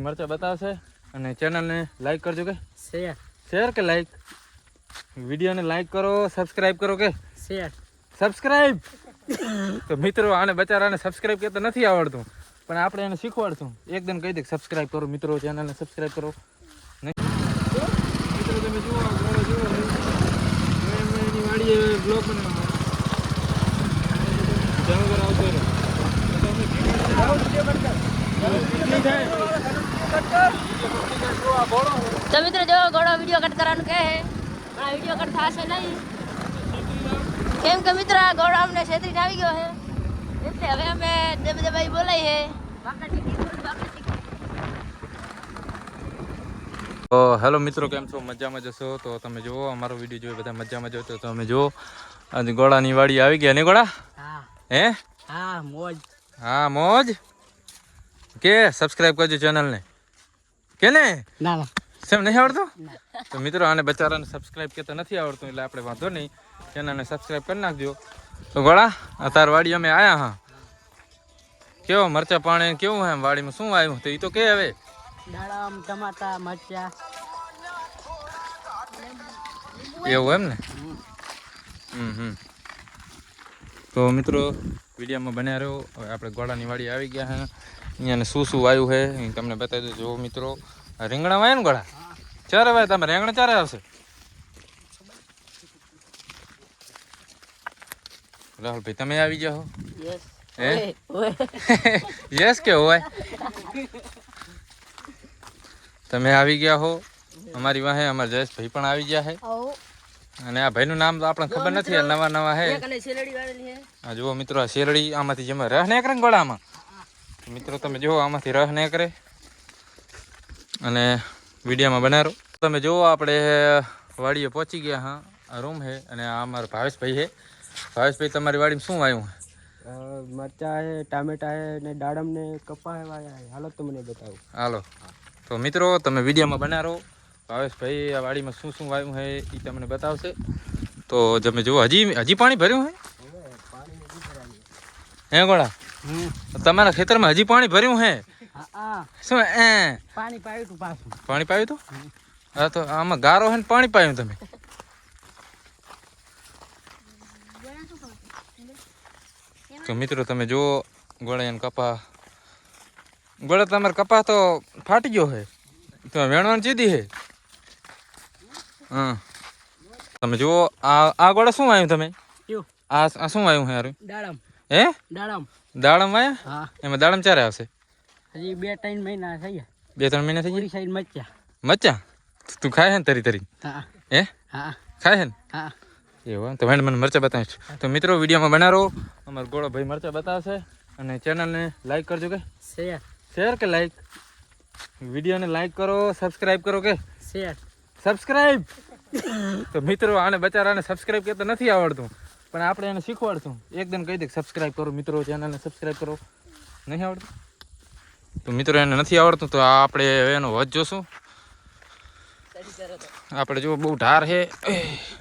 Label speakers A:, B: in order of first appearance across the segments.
A: મરચા બતાવશે અને ચેનલને લાઈક કરજો કે શેર કે લાઈક વિડીયોને લાઈક કરો સબસ્ક્રાઇબ કરો કે
B: શેર
A: સબસ્ક્રાઇબ તો મિત્રો આને બચારાને સબસ્ક્રાઇબ કરતા નથી આવડતું પણ આપણે એને શીખવાડશું એકદમ કહી દે સબસ્ક્રાઇબ કરો મિત્રો ચેનલને સબસ્ક્રાઇબ કરો મિત્રો તમે જુઓ એની વાડીએ બ્લોગ બનાવવાનો જાનવર આવતો રહે
C: તો મિત્રો જો ઘોડો વિડીયો કટ કરવાનું કહે છે પણ આ વિડીયો કટ થશે નહીં કેમ કે મિત્ર આ ઘોડો અમને છેતરીને આવી ગયો છે એટલે હવે અમે દબાઈ બોલાય
A: તો હેલો મિત્રો કેમ છો મજામાં જશો તો તમે જુઓ અમારો વિડીયો જોયો બધા મજામાં જો તો તમે જુઓ આજે ગોળાની વાડી આવી ગયા ને ગોળા હે હા મોજ કે સબસ્ક્રાઇબ કરજો ચેનલને કે ને
B: ના
A: સેમ નહીં આવડતું તો મિત્રો આને બચારાને સબસ્ક્રાઇબ કરતા નથી આવડતું એટલે આપણે વાંધો નહીં ચેનલને સબસ્ક્રાઇબ કરી નાખજો તો ગોળા અતાર વાડી અમે આયા હા કેવો મરચા પાણી કેવું હે વાડીમાં શું આવ્યું તો એ તો કે હવે
B: દાડમ ટમાટા મરચા
A: એવું એમ ને તો મિત્રો વિડીયોમાં બન્યા રહ્યો હવે આપણે ગોળાની વાડી આવી ગયા હે અહીંયા શું શું વાયું છે એ તમને બતાવી દો જો મિત્રો રીંગણા વાય ને ગોળા ચારે વાય તમે રીંગણા ચારે આવશે રાહુલભાઈ તમે આવી જાઓ હે યસ કે હોય તમે આવી ગયા હો અમારી વાહે અમારા જયેશભાઈ પણ આવી ગયા છે અને આ ભાઈનું નામ તો આપણને ખબર નથી નવા નવા હે આ જુઓ મિત્રો આ શેરડી આમાંથી જેમાં રહ ને કરે ને ગોળામાં મિત્રો તમે જુઓ આમાંથી રહ ને કરે અને વિડીયોમાં બનારો તમે જુઓ આપણે વાડીએ પહોંચી ગયા હા આ રૂમ છે અને આ અમારા ભાવેશભાઈ છે ભાવેશભાઈ તમારી વાડીમાં શું આવ્યું
B: મરચા છે ટામેટા છે ને દાડમ ને કપા છે હાલો તો મને બતાવો
A: હાલો તો મિત્રો તમે વિડીયોમાં બનારો ભાવેશભાઈ આ વાડીમાં શું શું વાવ્યું છે એ તમને બતાવશે તો તમે જુઓ હજી પાણી ભર્યું હે ગોળા તમારા ખેતરમાં હજી પાણી ભર્યું હે શું
B: પાણી પાયું તું પાછું
A: પાણી પાયું તું હા તો આમાં ગારો હે ને પાણી પાયું તમે તો મિત્રો તમે જુઓ ગોળા કપા ગોળા તમારે કપા તો ફાટી ગયો હે તો વેણવાની ચીધી હે હા તમે જુઓ આ ગોળા શું વાવ્યું તમે આ શું વાવ્યું હે યાર
B: દાડમ
A: હે
B: દાડમ
A: વાયા એમાં દાડમ ચારે આવશે
B: હજી 2-3 મહિના થઈ ગયા
A: 2-3 મહિના થઈ ગયા
B: સાઈડ મરચા
A: તું ખાય હે ને તરી હે ખાય હે ને એવું તો ભાઈ મને મરચા બતાવીશ તો મિત્રો વિડીયોમાં બનાવો અમારો ગોળો ભાઈ મરચા બતાવશે અને ચેનલને લાઈક કરજો કે શેર કે લાઈક વિડીયોને લાઈક કરો સબસ્ક્રાઇબ કરો કે સબસ્ક્રાઇબ તો મિત્રો આને બચારાને સબસ્ક્રાઇબ કરતા નથી આવડતું પણ આપણે એને શીખવાડશું એકદમ કહી દે સબસ્ક્રાઇબ કરો મિત્રો ચેનલને સબસ્ક્રાઇબ કરો નહીં આવડતું તો મિત્રો એને નથી આવડતું તો આપણે એનો વધ જોશું આપણે જો બહુ ઢાર છે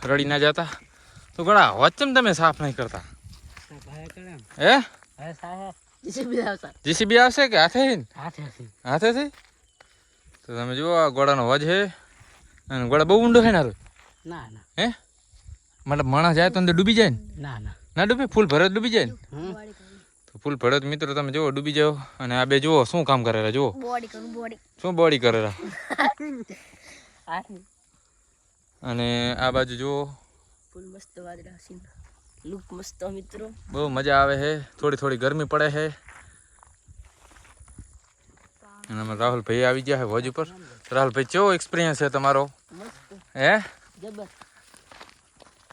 A: રડી ના જતા તો ઘણા વચ્ચે તમે સાફ નહીં કરતા હે જીસીબી આવશે કે હાથેથી તો તમે જુઓ આ ગોળાનો વજ છે અને ગોળા બહુ ઊંડો છે ને હે મતલબ માણસ જાય તો અંદર ડૂબી જાય ને ના ડૂબે ફૂલ ભરે ડૂબી જાય ને તો ફૂલ ભરે મિત્રો તમે જુઓ ડૂબી જાઓ અને આ બે જુઓ શું કામ કરેલા જુઓ શું બોડી કરેલા અને આ બાજુ જુઓ બહુ મજા આવે છે થોડી ગરમી પડે છે અને અમે રાહુલભાઈ આવી ગયા છે વજ ઉપર રાહુલભાઈ કેવો એક્સપિરિયન્સ છે તમારો હે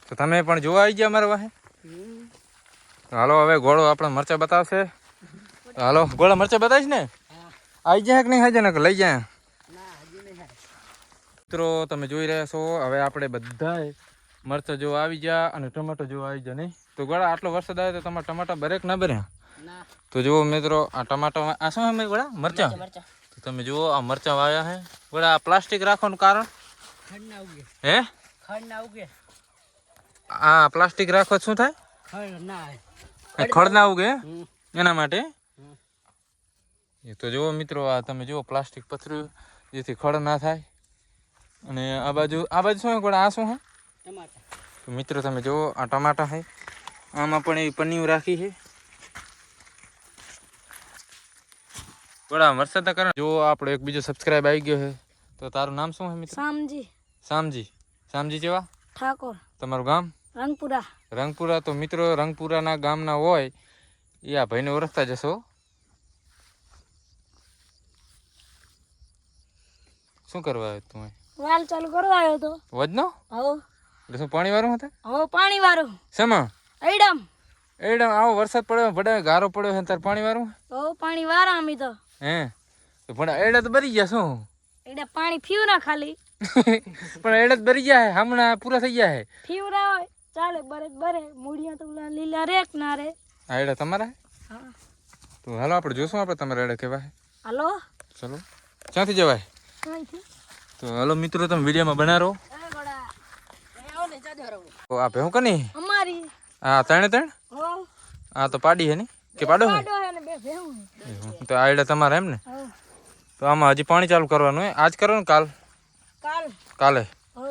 A: તો તમે પણ જોવા આવી ગયા અમારા વાહે હાલો હવે ગોળો આપણે મરચા બતાવશે હાલો ગોળા મરચા બતાવીશ ને આવી જાય કે નહીં હાજર ને લઈ જાય મિત્રો તમે જોઈ રહ્યા છો હવે આપણે બધા મરચા જો આવી ગયા અને ટમાટો જો આવી ગયા નહીં તો ગોળા આટલો વરસાદ આવે તો તમારા ટમાટા બરેક ના બર્યા તો જુઓ મિત્રો આ ટમાટો આ શું હે ગોળા મરચા તો તમે જુઓ આ મરચા વાવ્યા હે ગોળા આ પ્લાસ્ટિક રાખવાનું કારણ હે આ પ્લાસ્ટિક રાખો શું થાય ખડ ના ઉગે એના માટે એ તો જુઓ મિત્રો, આ તમે જુઓ પ્લાસ્ટિક પથર્યું જેથી ખડ ના થાય. અને આ બાજુ શું હે ગોળા? આ શું હે?
B: ટમાટા.
A: તો મિત્રો તમે જુઓ આ ટમાટા છે. આમાં પણ એવી પન્નીઓ રાખી છે. ગોળા વરસાદના કારણે જો આપણો એક બીજો સબસ્ક્રાઇબ આવી ગયો છે. તો તારું નામ શું છે મિત્ર?
C: સામજી.
A: સામજી જેવા
C: ઠાકોર.
A: તમારું ગામ?
C: રંગપુરા.
A: રંગપુરા. તો મિત્રો રંગપુરાના ગામના હોય એ આ ભાઈને ઓળખતા જશો. શું કરવા આવ્યો તું?
C: વાલ ચાલુ કરવા આવ્યો તો.
A: વજનો?
C: હો.
A: એટલે શું પાણી વાળું હતા?
C: હો પાણી વાળું.
A: શેમાં?
C: એડમ.
A: આવો વરસાદ પડ્યો, ભડે ગારો પડ્યો છે તાર પાણી વાળું?
C: હો પાણી વાળા અમી તો.
A: હે તો ભડા એડા તો બરી ગયા શું?
C: એડા પાણી ફ્યું ના ખાલી.
A: પણ એડા તો બરી ગયા હે, હમણાં પૂરા થઈ ગયા હે.
C: ફ્યું ના હોય ચાલે, બરે મૂળિયા તો લીલા રેક ના રે.
A: આ એડા તમારા?
C: હા.
A: તો હાલો આપણે જોશું આપણે તમારા એડા કેવા હે.
C: હાલો.
A: ચલો ક્યાંથી જવાય? તો હાલો મિત્રો તમે વિડીયોમાં બનારો. તો આ ભેહું કની?
C: અમારી.
A: હા ત્રણ?
C: હો.
A: આ તો પાડી હે ને કે પાડો હે?
C: પાડો હે ને બે ભેહું.
A: તો આ એડા તમારા એમ ને?
C: હો.
A: તો આમાં હજી પાણી ચાલુ કરવાનું હે? આજ કરો ને કાલે?
C: હો.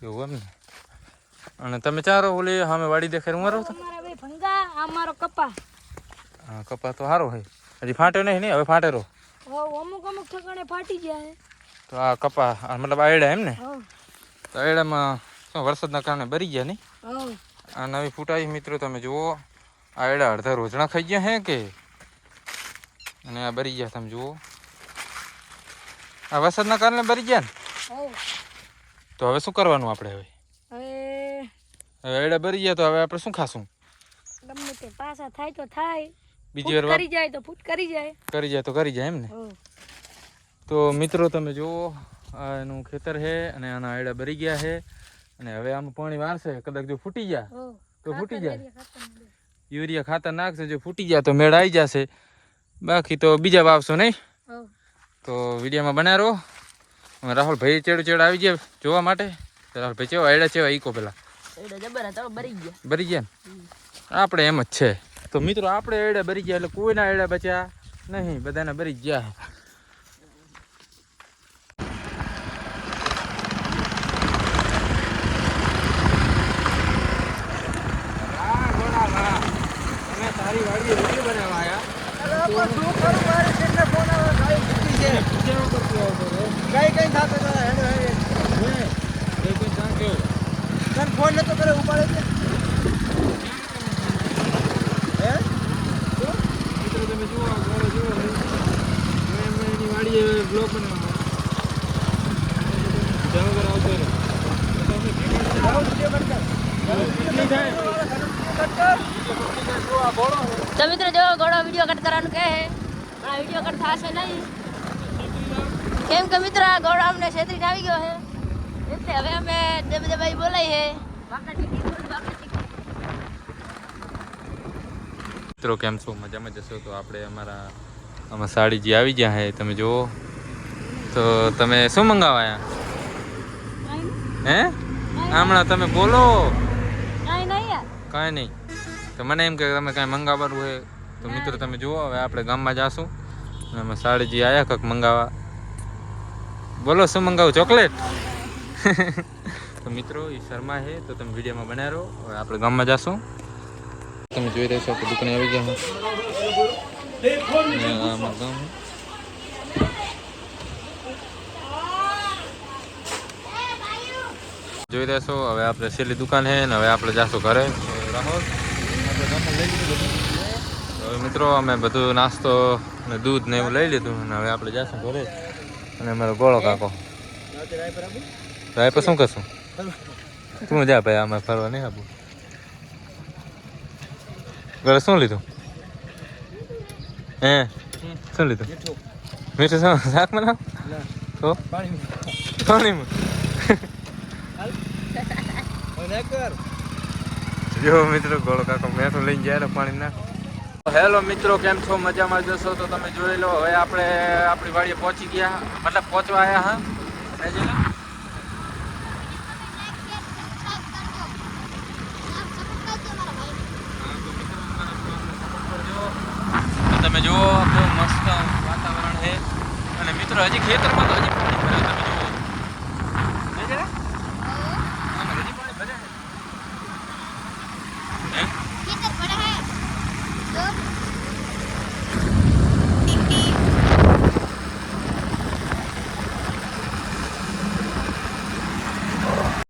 A: એવું એમ ને? અને તમે ચારો ઓલી સામે વાડી દેખાય હું રહો છો?
C: અમારા બે ભંગા, આ મારો કપા.
A: હા કપા તો સારો હોય, હજી ફાટ્યો નહીં ને? હવે ફાટે રહો.
C: હો અમુક ઠકાણે ફાટી જાય.
A: તો આ કપા મતલબ આ એડા એમ ને?
C: હો.
A: તો એડામાં શું વરસાદના કારણે બરી ગયા નહીં?
C: હો.
A: આ નવી ફૂટાઈ મિત્રો તમે જુઓ. આ એડા અડધા રોજણા ખાઈ ગયા હે કે? અને આ બરી ગયા તમે જુઓ. આ વરસાદના કારણે બરી ગયા ને?
C: હો.
A: તો હવે શું કરવાનું આપણે? હવે એડા બરી ગયા તો હવે આપણે શું ખાશું?
C: ગમે તે પાછા થાય તો થાય,
A: બીજી વાર
C: કરી જાય તો ફૂટ કરી જાય.
A: કરી જાય એમ ને? તો મિત્રો તમે જુઓ આ એનું ખેતર છે અને આના એડા બરી ગયા છે. અને હવે આમાં પાણી વારશે, કદાચ જો ફૂટી ગયા તો ફૂટી જાય. યુરિયા ખાતર નાખશે, જો ફૂટી જાય તો મેળ આવી જશે, બાકી તો બીજા વાવશો નહીં. તો વિડીયોમાં બન્યા રહો. રાહુલભાઈ ચેડ આવી ગયા જોવા માટે. રાહુલભાઈ ચેવા એડા ચેવા ઈકો પેલા બરી ગયા ને? આપણે એમ જ છે. તો મિત્રો આપણે એડા બરી ગયા એટલે કોઈના એડા બચ્યા નહીં, બધાના બરી ગયા. તારી વાડી રોટલી બનાવવા આયા.
B: ફોન નતો કરે ઉપાડે છે.
A: મિત્રો તમે જુઓ એની વાડીએ બ્લોક બનાવવા આવતો
C: તો મિત્રો જો ઘોડો વિડીયો કટ કરવાનું કહે છે, પણ આ વિડીયો કટ થશે નહીં, કેમ કે મિત્ર આ ઘોડો અમને છેતરીને આવી ગયો છે. એટલે હવે અમે દબાઈ બોલાઈ
A: મિત્રો કેમ છો? મજામાં જશો? તો આપણે આમાં સાડી જે આવી ગયા હે તમે જુઓ. તો તમે શું મંગાવાયા હે? હમણાં તમે બોલો. કાંઈ નહીં. તો મને એમ કે તમે કાંઈ મંગાવવાનું હોય તો મિત્રો તમે જુઓ. હવે આપણે ગામમાં જાશું અને અમે સાડી જે આવ્યા કંઈક મંગાવવા. બોલો શું મંગાવું? ચોકલેટ? તો મિત્રો એ શર્મા છે, તો તમે વિડીયોમાં બનાવી રહો. હવે આપણે ગામમાં જાશું. તમે જોઈ રહ્યા છો કે દુકાને આવી ગયા ગામ જોઈ રહ્યા છો. હવે આપણે છેલ્લી દુકાન છે ને હવે આપણે જાશું ઘરે. રાહુલ હવે મિત્રો અમે બધું નાસ્તો ને દૂધ ને એવું લઈ લીધું અને હવે આપણે જાશું ઘરે. અને અમારો ગોળો કાકો રાયપર શું કરશું? તું જા ભાઈ, આમાં ફરવા નહીં આપું. ઘરે શું લીધું? હે શું લીધું? મીઠું શું શાક બનાવ? તો પાણીમાં જો મિત્રો ગોળો કાકો મેઠું લઈને જાય પાણી ના. હેલો મિત્રો કેમ છો? મજામાં જશો? તો તમે જોઈ લો. હવે આપણે આપણી વાડીએ પહોંચી ગયા, મતલબ પહોંચવા આવ્યા. હા તમે જુઓ બહુ મસ્ત વાતાવરણ છે અને મિત્રો હજી ખેતરમાં તો હજી પાણી ભરાતા